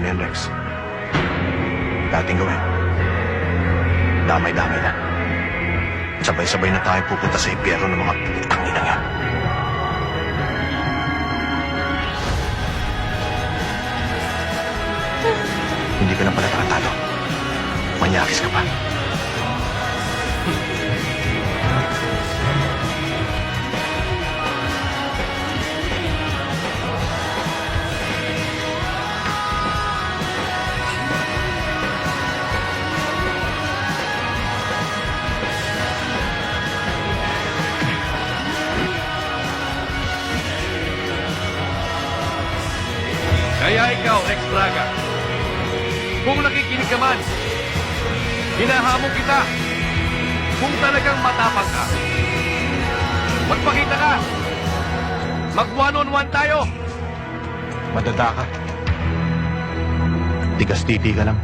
Paano yan, Rex? Dating gawin. Damay-damay na. Sabay-sabay na tayo pupunta sa impyerno ng mga putang-inang yan. Hindi ka na pala nakatalo. Manyakis ka pa. Kaya ikaw, Rex Braga, kung nakikinig ka man, hinahamon kita. Kung talagang matapang ka, magpakita ka. Mag one-on-one tayo. Madada ka. Tigas-titi ka lang.